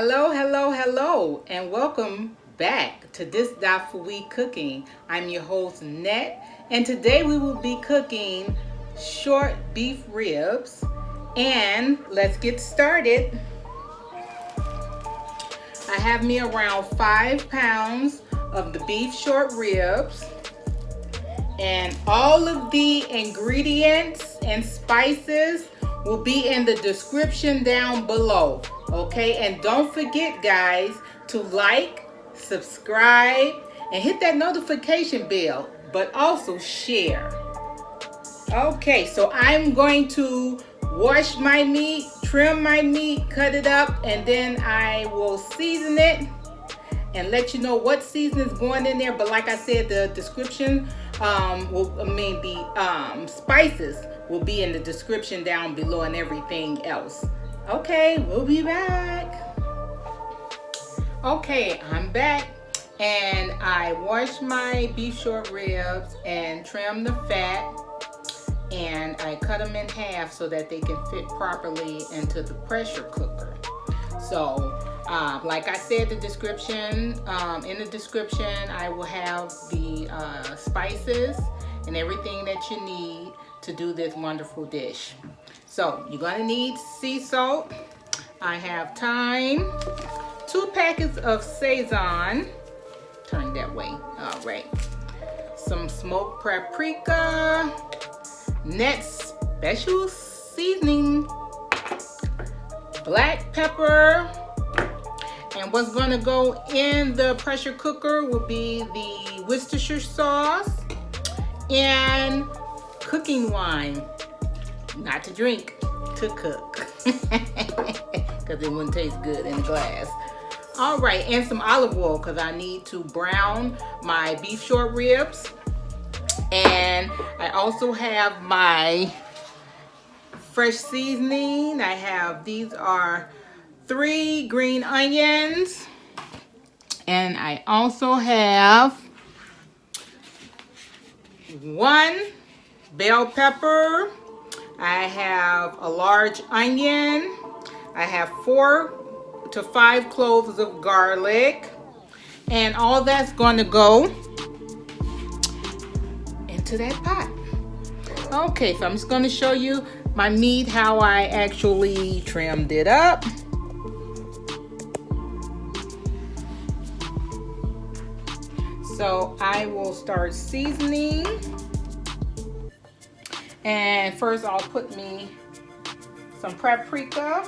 Hello, hello, hello, and welcome back to Tbsp Cooking. I'm your host, Nette, and today we will be cooking short beef ribs. And let's get started. I have me around 5 pounds of the beef short ribs, and all of the ingredients and spices will be in the description down below. Okay, and don't forget, guys, to like, subscribe, and hit that notification bell, but also share. Okay, so I'm going to wash my meat, trim my meat, cut it up, and then I will season it and let you know what season is going in there. But like I said, the description the spices will be in the description down below and everything else. Okay, we'll be back. Okay, I'm back, and I washed my beef short ribs and trimmed the fat, and I cut them in half so that they can fit properly into the pressure cooker. So like I said, the description, in the description I will have the spices and everything that you need to do this wonderful dish. So you're going to need sea salt. I have thyme, 2 packets of Sazon, turn that way, all right, some smoked paprika, Nette special seasoning, black pepper, and what's going to go in the pressure cooker will be the Worcestershire sauce and cooking wine. Not to drink, to cook, because it wouldn't taste good in the glass. All right, and some olive oil, because I need to brown my beef short ribs. And I also have my fresh seasoning. I have, these are 3 green onions, and I also have 1 bell pepper. I have a large onion. I have 4 to 5 cloves of garlic, and all that's going to go into that pot. Okay, so I'm just going to show you my meat, how I actually trimmed it up. So I will start seasoning, and first I'll put me some paprika,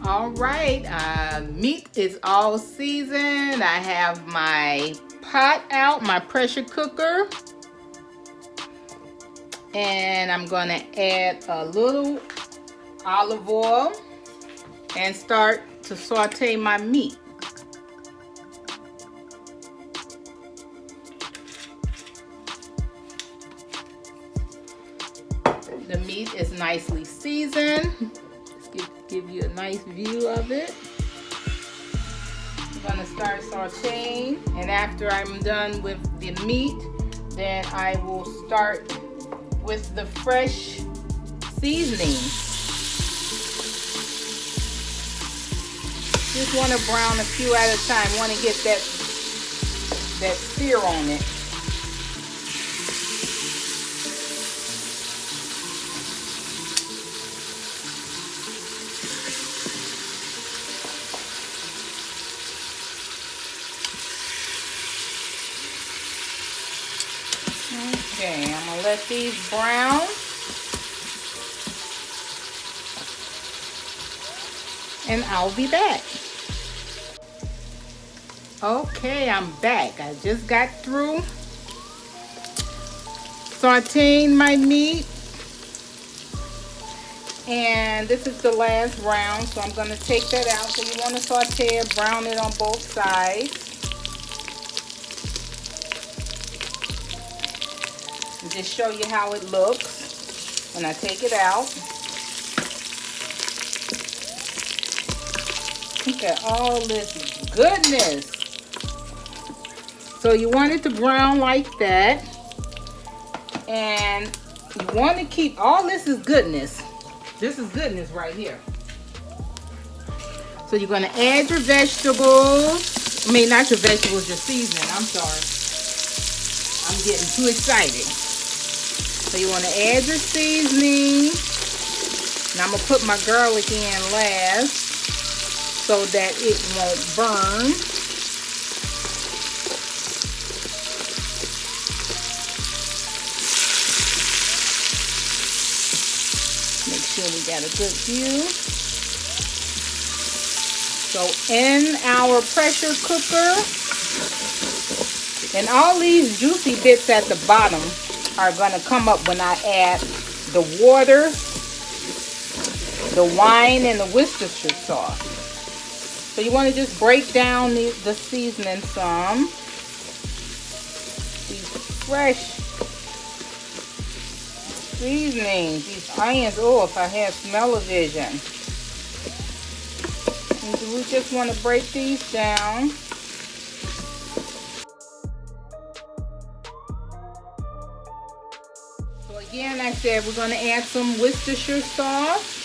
all right, meat is all seasoned. I have my pot out, my pressure cooker, and I'm gonna add a little olive oil and start to saute my meat. The meat is nicely seasoned. Give you a nice view of it. I'm gonna start sauteing, and after I'm done with the meat, then I will start with the fresh seasoning. Just want to brown a few at a time. Want to get that sear on it. Okay, I'm gonna let these brown. And I'll be back. Okay, I'm back. I just got through sauteing my meat, and this is the last round, so I'm going to take that out. So you want to saute it, brown it on both sides, and just show you how it looks when I take it out. Look at all this goodness. So you want it to brown like that, and you want to keep, all this is goodness. This is goodness right here. So you're going to add your vegetables. I mean, not your vegetables, your seasoning. I'm sorry. I'm getting too excited. So you want to add your seasoning. And I'm going to put my garlic in last so that it won't burn. Make sure we got a good view. So in our pressure cooker, and all these juicy bits at the bottom are going to come up when I add the water, the wine, and the Worcestershire sauce. So you want to just break down the seasoning some. These fresh seasonings, these onions. Oh, if I had smell-o-vision. And we just want to break these down. So again, I said we're going to add some Worcestershire sauce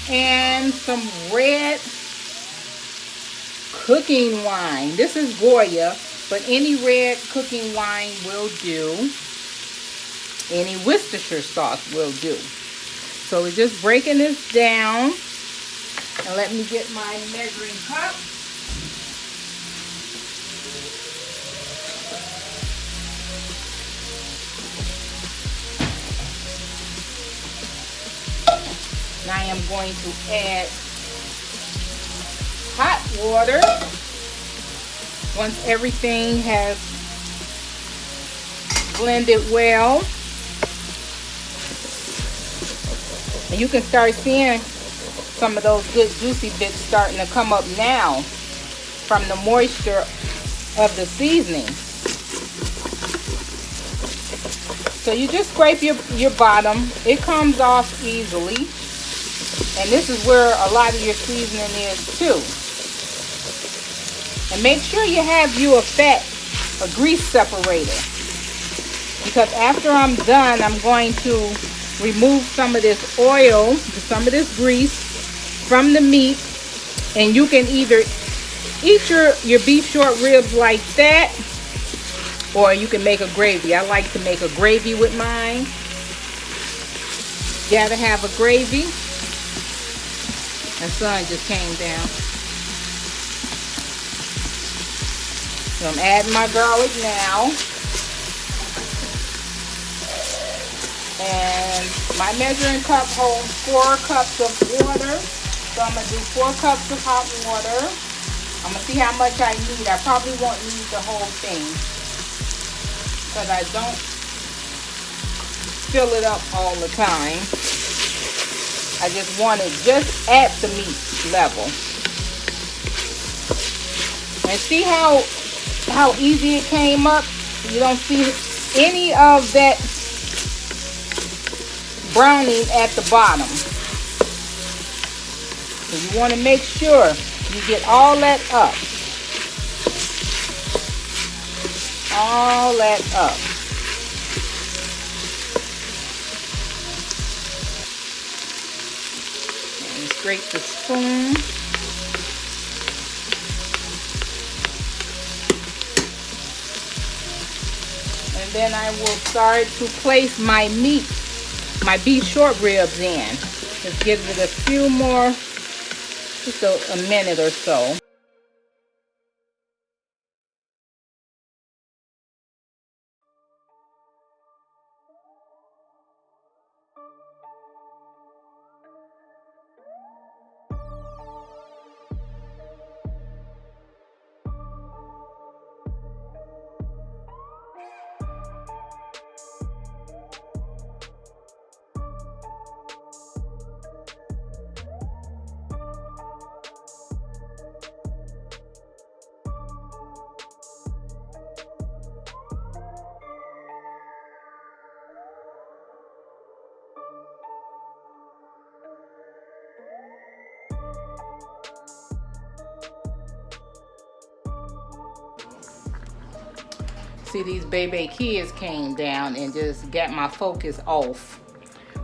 and some red cooking wine. This is Goya, but any red cooking wine will do. Any Worcestershire sauce will do. So we're just breaking this down. And let me get my measuring cup. Now I am going to add hot water once everything has blended well. And you can start seeing some of those good juicy bits starting to come up now from the moisture of the seasoning. So you just scrape your bottom. It comes off easily. And this is where a lot of your seasoning is too. And make sure you have you a grease separator. Because after I'm done, I'm going to remove some of this oil, some of this grease from the meat. And you can either eat your beef short ribs like that, or you can make a gravy. I like to make a gravy with mine. You gotta have a gravy. My sun just came down. So I'm adding my garlic now. And my measuring cup holds 4 cups of water. So I'm going to do 4 cups of hot water. I'm going to see how much I need. I probably won't need the whole thing, because I don't fill it up all the time. I just want it just at the meat level. And see how easy it came up? You don't see any of that browning at the bottom. So you want to make sure you get all that up. All that up. And scrape the spoon. And then I will start to place my meat, my beef short ribs in. Just give it a few more, just a minute or so. See, these baby kids came down and just got my focus off.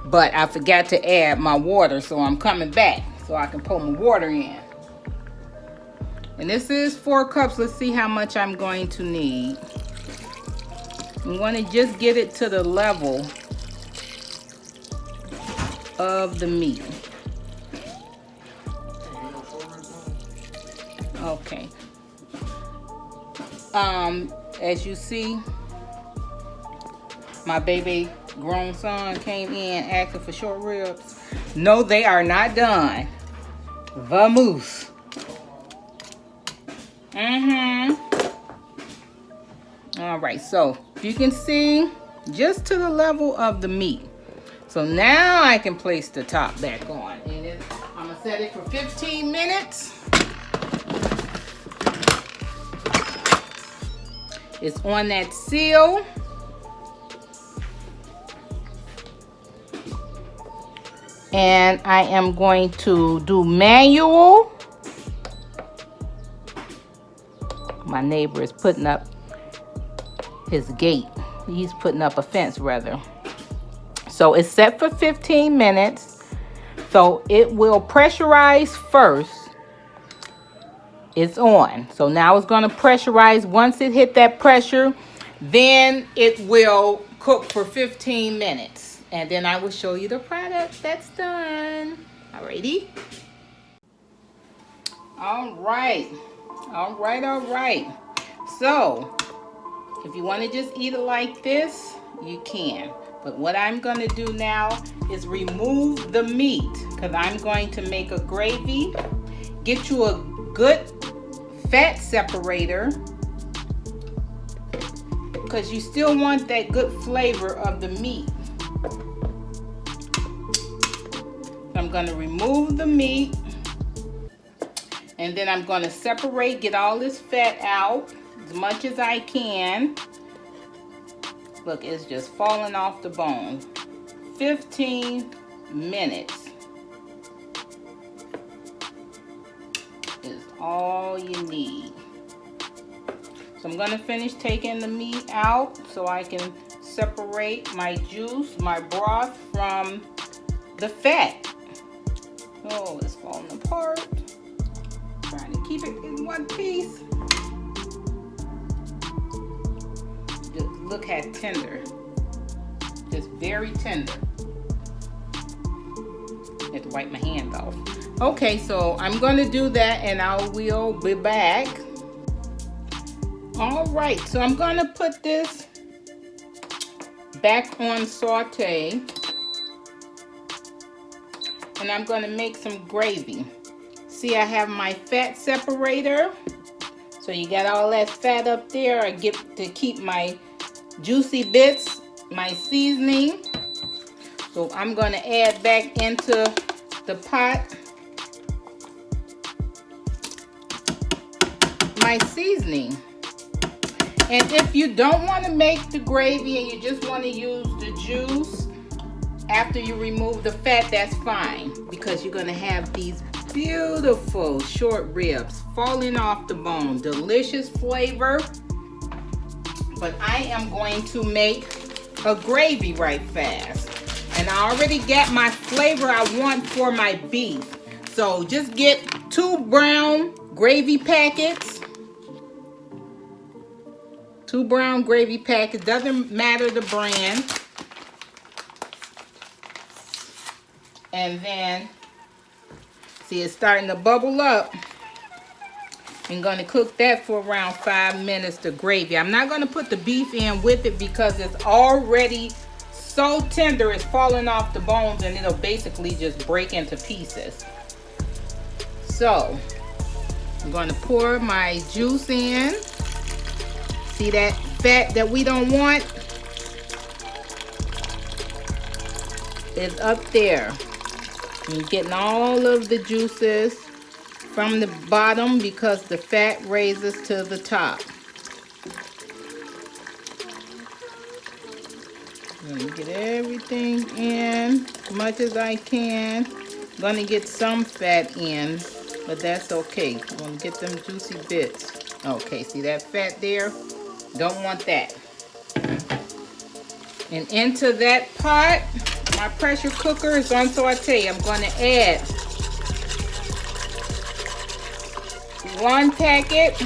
But I forgot to add my water, so I'm coming back so I can pour my water in. And this is 4 cups. Let's see how much I'm going to need. I'm going to just get it to the level of the meat. Okay. As you see, my baby grown son came in asking for short ribs. No, they are not done. Vamos. All right, so you can see just to the level of the meat. So now I can place the top back on. And I'm gonna set it for 15 minutes. It's on that seal. And I am going to do manual. My neighbor is putting up his gate. He's putting up a fence rather. So it's set for 15 minutes. So it will pressurize first. It's on. So now it's going to pressurize. Once it hit that pressure, then it will cook for 15 minutes. And then I will show you the product that's done. Alrighty. All right. So if you want to just eat it like this, you can. But what I'm going to do now is remove the meat, because I'm going to make a gravy. Get you a good fat separator, because you still want that good flavor of the meat. I'm going to remove the meat, and then I'm going to separate, get all this fat out as much as I can. Look, it's just falling off the bone. 15 minutes is all you need. So I'm going to finish taking the meat out so I can separate my juice, my broth from the fat. Oh, it's falling apart. Trying to keep it in one piece. Just look how tender. Just very tender. I have to wipe my hands off. Okay, so I'm going to do that and I will be back. All right, so I'm going to put this back on saute. And I'm going to make some gravy. See, I have my fat separator. So you got all that fat up there. I get to keep my juicy bits, my seasoning. So I'm going to add back into the pot my seasoning. And if you don't want to make the gravy and you just want to use the juice after you remove the fat, that's fine, because you're going to have these beautiful short ribs falling off the bone. Delicious flavor. But I am going to make a gravy right fast. And I already got my flavor I want for my beef. So just get 2 brown gravy packets. 2 brown gravy packets. Doesn't matter the brand. And then, see, it's starting to bubble up. I'm going to cook that for around 5 minutes, the gravy. I'm not going to put the beef in with it because it's already so tender. It's falling off the bones and it'll basically just break into pieces. So, I'm going to pour my juice in. See that fat that we don't want? It's up there. You're getting all of the juices from the bottom because the fat raises to the top. Let me get everything in as much as I can. I'm gonna get some fat in, but that's okay. I'm gonna get them juicy bits. Okay, see that fat there? Don't want that. And into that pot, my pressure cooker is on saute. I'm going to add 1 packet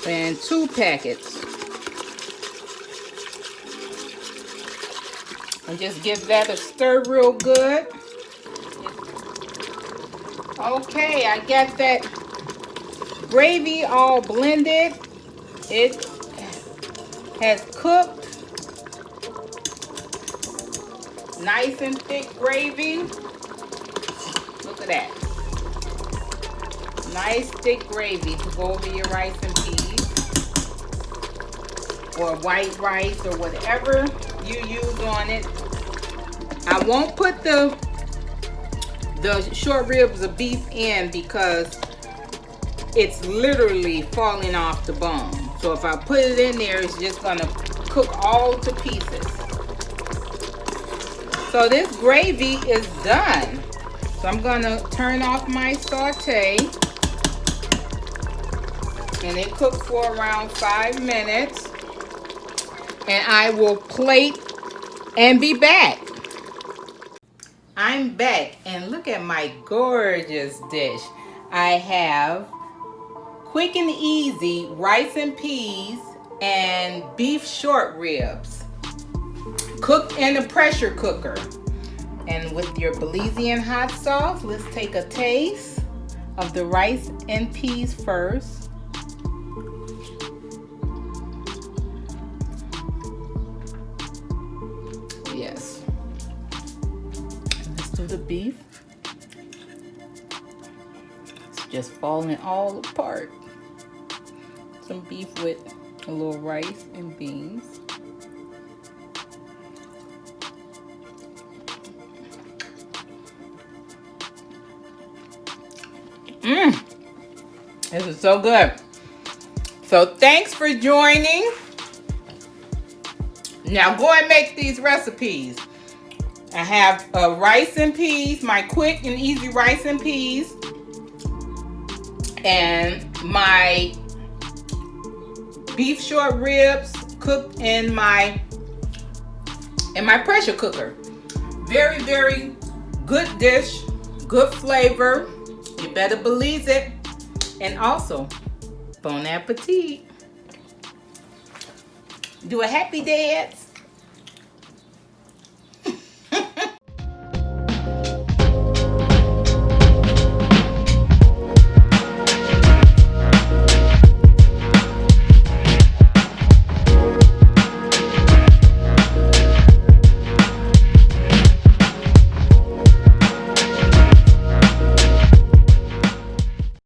and 2 packets. And just give that a stir real good. Okay, I got that gravy all blended. It has cooked. Nice and thick gravy. Look at that. Nice thick gravy to go over your rice and peas. Or white rice or whatever you use on it. I won't put the short ribs of beef in because it's literally falling off the bone. So if I put it in there, it's just gonna cook all to pieces. So this gravy is done. So I'm gonna turn off my saute. And it cooks for around 5 minutes. And I will plate and be back. I'm back and look at my gorgeous dish. I have quick and easy rice and peas and beef short ribs cooked in a pressure cooker. And with your Belizean hot sauce, let's take a taste of the rice and peas first. Yes. Let's do the beef. It's just falling all apart. Some beef with a little rice and beans. This is so good. So thanks for joining. Now go and make these recipes. I have rice and peas, my quick and easy rice and peas, and my beef short ribs cooked in my pressure cooker. Very, very good dish, good flavor. You better believe it. And also, bon appetit. Do a happy dance.